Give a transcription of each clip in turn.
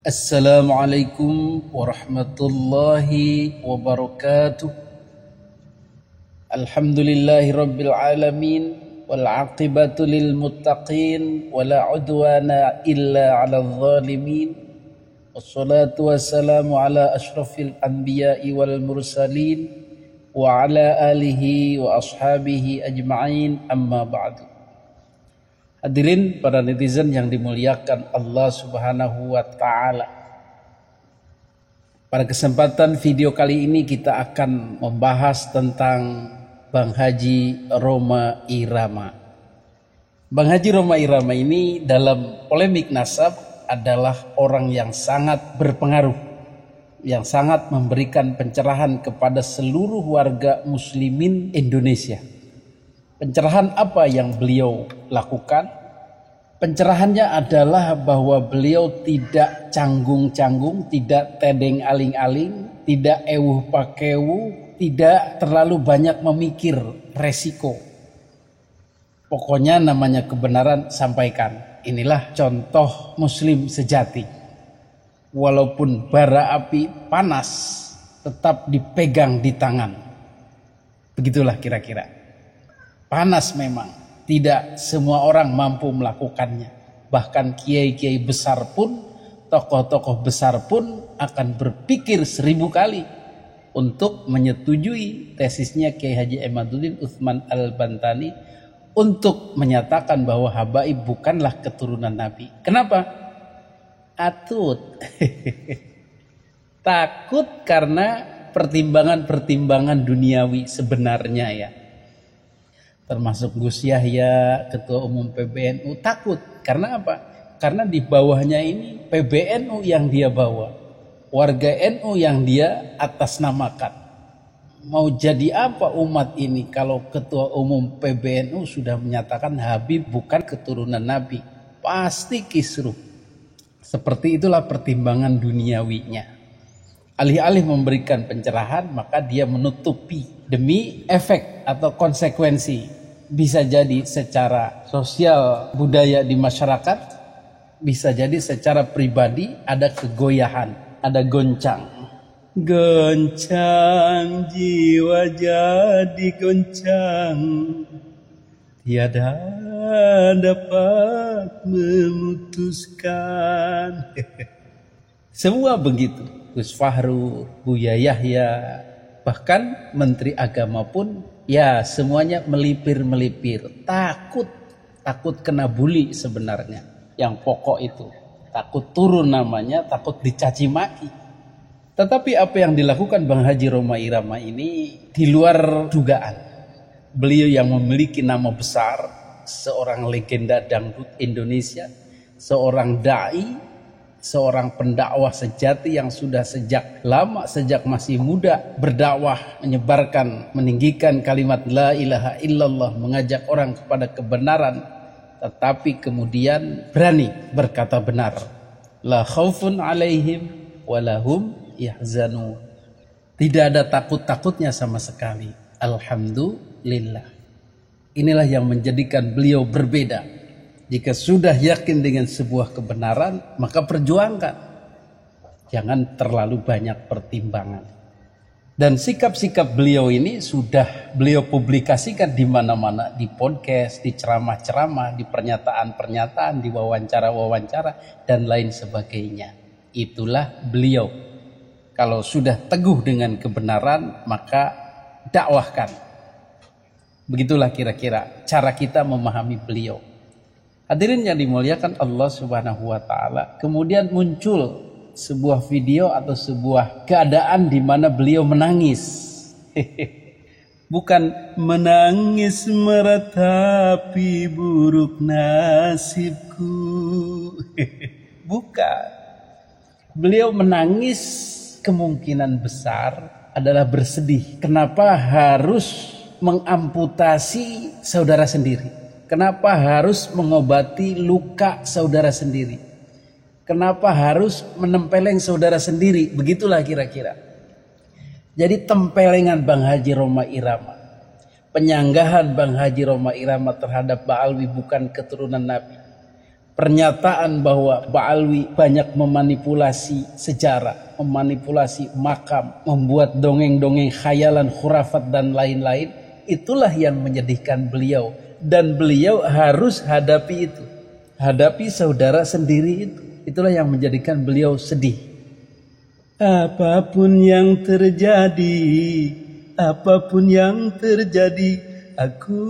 Assalamualaikum warahmatullahi wabarakatuh. Alhamdulillahi rabbil alamin wal aqibatu lil muttaqin wala udwana illa 'alal zalimin. Wassalatu wassalamu ala asyrafil anbiya'i wal mursalin wa ala alihi wa ashabihi ajma'in, amma ba'du. Hadirin para netizen yang dimuliakan Allah Subhanahu wa taala. Pada kesempatan video kali ini kita akan membahas tentang Bang Haji Rhoma Irama. Bang Haji Rhoma Irama ini dalam polemik nasab adalah orang yang sangat berpengaruh, yang sangat memberikan pencerahan kepada seluruh warga muslimin Indonesia. Pencerahan apa yang beliau lakukan? Pencerahannya adalah bahwa beliau tidak canggung-canggung, tidak tedeng aling-aling, tidak ewuh pakewu, tidak terlalu banyak memikir resiko. Pokoknya namanya kebenaran sampaikan. Inilah contoh muslim sejati. Walaupun bara api panas, tetap dipegang di tangan. Begitulah kira-kira. Panas memang, tidak semua orang mampu melakukannya. Bahkan kiai-kiai besar pun, tokoh-tokoh besar pun akan berpikir 1000 kali untuk menyetujui tesisnya Kiai Haji Imaduddin Utsman Al-Bantani untuk menyatakan bahwa habaib bukanlah keturunan Nabi. Kenapa? Atut. Takut karena pertimbangan-pertimbangan duniawi sebenarnya ya. Termasuk Gus Yahya, Ketua Umum PBNU, takut. Karena apa? Karena di bawahnya ini PBNU yang dia bawa, warga NU yang dia atasnamakan. Mau jadi apa umat ini kalau Ketua Umum PBNU sudah menyatakan Habib bukan keturunan Nabi? Pasti kisruh. Seperti itulah pertimbangan duniawinya. Alih-alih memberikan pencerahan, maka dia menutupi demi efek atau konsekuensi. Bisa jadi secara sosial budaya di masyarakat, bisa jadi secara pribadi ada kegoyahan, ada goncang. Goncang jiwa jadi goncang, tiada dapat memutuskan. Semua begitu. Gus Fahru, Buya Yahya, bahkan Menteri Agama pun ya semuanya melipir-melipir. Takut kena bully sebenarnya. Yang pokok itu. Takut turun namanya, takut dicaci maki. Tetapi apa yang dilakukan Bang Haji Rhoma Irama ini di luar dugaan. Beliau yang memiliki nama besar, seorang legenda dangdut Indonesia, seorang dai, seorang pendakwah sejati yang sudah sejak lama, sejak masih muda berdakwah, menyebarkan, meninggikan kalimat la ilaha illallah, mengajak orang kepada kebenaran, tetapi kemudian berani berkata benar. La khaufun alaihim walahum yahzanun. Tidak ada takut-takutnya sama sekali. Alhamdulillah. Inilah yang menjadikan beliau berbeda. Jika sudah yakin dengan sebuah kebenaran, maka perjuangkan. Jangan terlalu banyak pertimbangan. Dan sikap-sikap beliau ini sudah beliau publikasikan di mana-mana, di podcast, di ceramah-ceramah, di pernyataan-pernyataan, di wawancara-wawancara, dan lain sebagainya. Itulah beliau. Kalau sudah teguh dengan kebenaran, maka dakwahkan. Begitulah kira-kira cara kita memahami beliau. Hadirin yang dimuliakan Allah Subhanahu wa taala, kemudian muncul sebuah video atau sebuah keadaan di mana beliau menangis. Bukan menangis meratapi buruk nasibku. Bukan. Beliau menangis kemungkinan besar adalah bersedih. Kenapa harus mengamputasi saudara sendiri? Kenapa harus mengobati luka saudara sendiri? Kenapa harus menempeleng saudara sendiri? Begitulah kira-kira. Jadi tempelengan Bang Haji Rhoma Irama, penyanggahan Bang Haji Rhoma Irama terhadap Ba'alwi bukan keturunan Nabi, Pernyataan bahwa Ba'alwi banyak memanipulasi sejarah, memanipulasi makam, membuat dongeng-dongeng khayalan, khurafat dan lain-lain, itulah yang menyedihkan beliau. Dan beliau harus hadapi itu. Hadapi saudara sendiri itu. Itulah yang menjadikan beliau sedih. Apapun yang terjadi, aku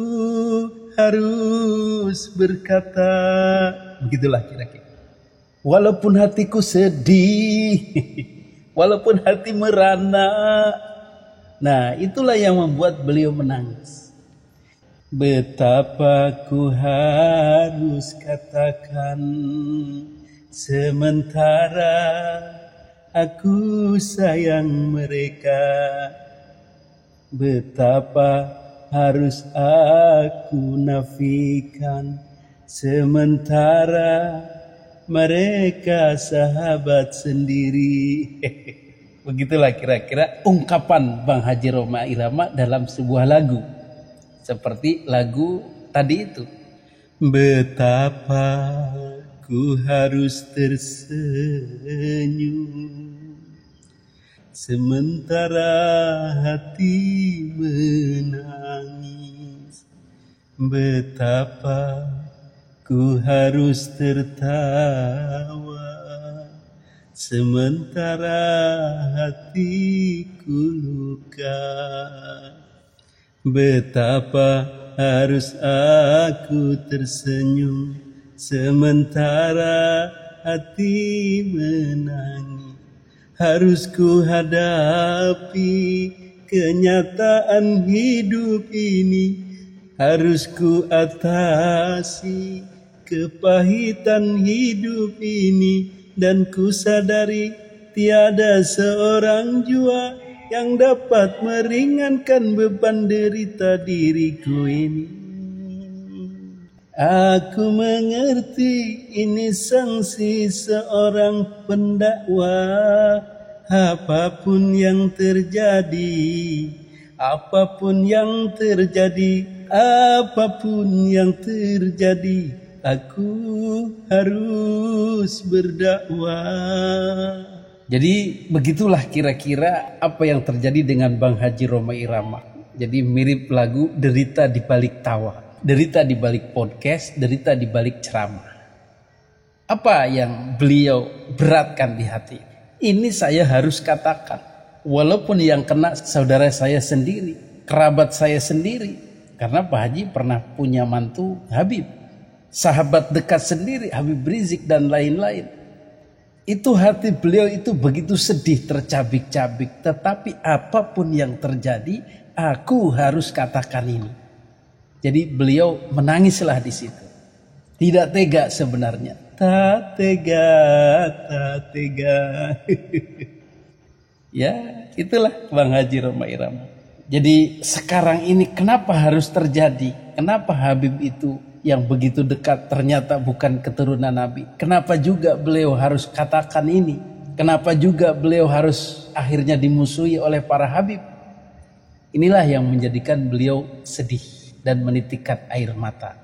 harus berkata. Begitulah kira-kira. Walaupun hatiku sedih, walaupun hati merana. Nah, itulah yang membuat beliau menangis. Betapa ku harus katakan, sementara aku sayang mereka. Betapa harus aku nafikan, sementara mereka sahabat sendiri. Begitulah kira-kira ungkapan Bang Haji Rhoma Irama dalam sebuah lagu. Seperti lagu tadi itu. Betapa ku harus tersenyum, sementara hati menangis. Betapa ku harus tertawa, sementara hatiku luka. Betapa harus aku tersenyum, sementara hati menangis. Harus ku hadapi kenyataan hidup ini, harus ku atasi kepahitan hidup ini, dan ku sadari tiada seorang jua yang dapat meringankan beban derita diriku ini. Aku mengerti ini sanksi seorang pendakwah. Apapun yang terjadi, apapun yang terjadi, apapun yang terjadi, aku harus berdakwah. Jadi begitulah kira-kira apa yang terjadi dengan Bang Haji Rhoma Irama. Jadi mirip lagu Derita di Balik Tawa, derita di balik podcast, derita di balik ceramah. Apa yang beliau beratkan di hati? Ini saya harus katakan. Walaupun yang kena saudara saya sendiri, kerabat saya sendiri. Karena Pak Haji pernah punya mantu Habib. Sahabat dekat sendiri, Habib Rizik dan lain-lain. Itu hati beliau itu begitu sedih, tercabik-cabik. Tetapi apapun yang terjadi, aku harus katakan ini. Jadi beliau menangislah di situ. Tidak tega sebenarnya. Tak tega, tak tega. Ya, itulah Bang Haji Rhoma Irama. Jadi sekarang ini kenapa harus terjadi? Kenapa Habib itu yang begitu dekat ternyata bukan keturunan Nabi? Kenapa juga beliau harus katakan ini? Kenapa juga beliau harus akhirnya dimusuhi oleh para Habib? Inilah yang menjadikan beliau sedih dan menitikkan air mata.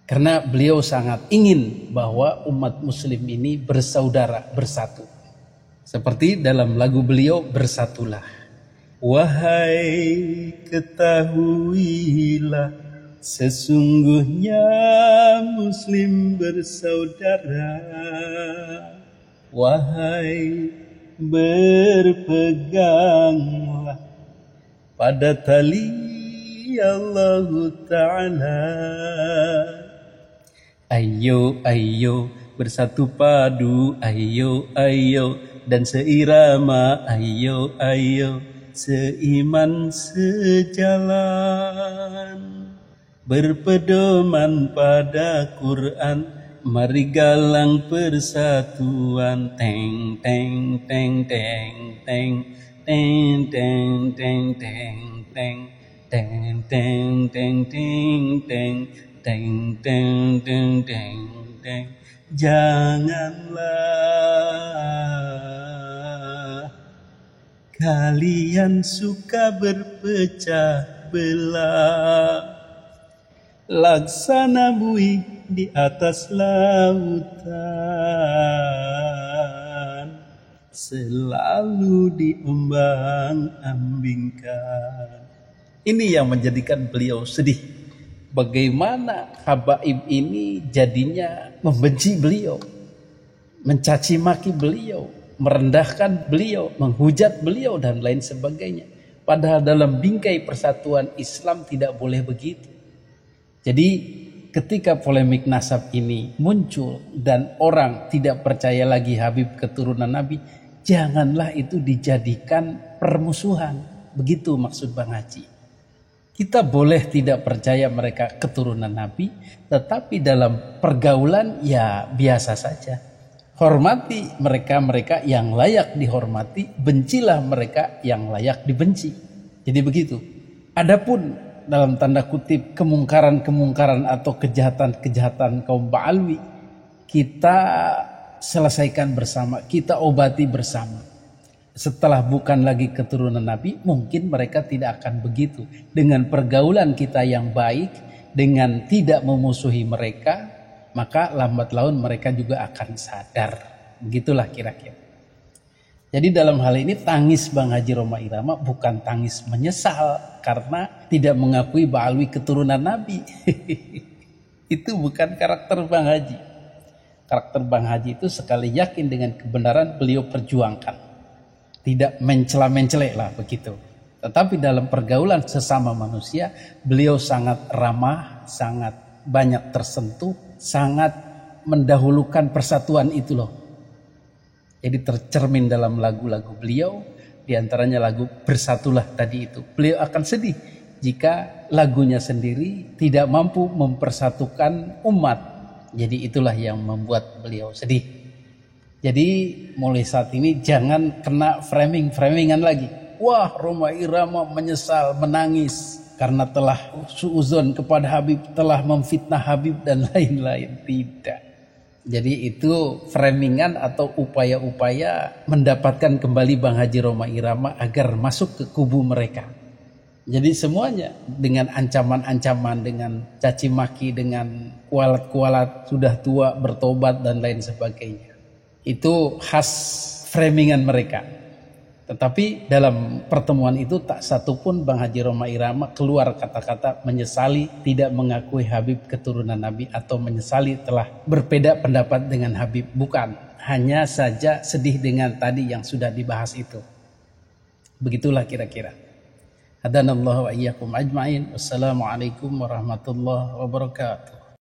Karena beliau sangat ingin bahwa umat muslim ini bersaudara, bersatu. Seperti dalam lagu beliau, Bersatulah. Wahai ketahuilah, sesungguhnya muslim bersaudara. Wahai berpeganglah pada tali Allah Ta'ala. Ayo, ayo bersatu padu, ayo, ayo dan seirama, ayo, ayo seiman sejalan. Berpedoman pada Quran, mari galang persatuan. Teng teng teng teng teng teng teng teng teng teng teng teng teng teng teng teng teng teng teng teng. Janganlah kalian suka berpecah belah. Laksana bui di atas lautan, selalu diombang-ambingkan. Ini yang menjadikan beliau sedih. Bagaimana habaib ini jadinya membenci beliau, mencaci maki beliau, merendahkan beliau, menghujat beliau dan lain sebagainya. Padahal dalam bingkai persatuan Islam tidak boleh begitu. Jadi ketika polemik nasab ini muncul dan orang tidak percaya lagi Habib keturunan Nabi, janganlah itu dijadikan permusuhan. Begitu maksud Bang Haji. Kita boleh tidak percaya mereka keturunan Nabi, tetapi dalam pergaulan ya biasa saja. Hormati mereka-mereka yang layak dihormati, bencilah mereka yang layak dibenci. Jadi begitu. Adapun dalam tanda kutip kemungkaran-kemungkaran atau kejahatan-kejahatan kaum Ba'alwi, kita selesaikan bersama, kita obati bersama. Setelah bukan lagi keturunan Nabi, mungkin mereka tidak akan begitu. Dengan pergaulan kita yang baik, dengan tidak memusuhi mereka, maka lambat laun mereka juga akan sadar. Begitulah kira-kira. Jadi dalam hal ini tangis Bang Haji Roma Irama bukan tangis menyesal karena tidak mengakui Ba'alwi keturunan Nabi. Itu bukan karakter Bang Haji. Karakter Bang Haji itu sekali yakin dengan kebenaran beliau perjuangkan. Tidak mencela-mencelek lah begitu. Tetapi dalam pergaulan sesama manusia, beliau sangat ramah, sangat banyak tersentuh, sangat mendahulukan persatuan itu loh. Jadi tercermin dalam lagu-lagu beliau, diantaranya lagu Bersatulah tadi itu. Beliau akan sedih jika lagunya sendiri tidak mampu mempersatukan umat. Jadi itulah yang membuat beliau sedih. Jadi mulai saat ini jangan kena framing-framingan lagi. Wah, Roma Irama menyesal, menangis karena telah suuzon kepada Habib, telah memfitnah Habib dan lain-lain. Tidak. Jadi itu framingan atau upaya-upaya mendapatkan kembali Bang Haji Roma Irama agar masuk ke kubu mereka. Jadi semuanya dengan ancaman-ancaman, dengan caci maki, dengan kualat-kualat, sudah tua, bertobat dan lain sebagainya. Itu khas framingan mereka. Tetapi dalam pertemuan itu tak satupun Bang Haji Roma Irama keluar kata-kata menyesali tidak mengakui Habib keturunan Nabi atau menyesali telah berbeda pendapat dengan Habib. Bukan, hanya saja sedih dengan tadi yang sudah dibahas itu. Begitulah kira-kira. Hadanallahu wa iyyakum ajma'in. Wassalamualaikum warahmatullahi wabarakatuh.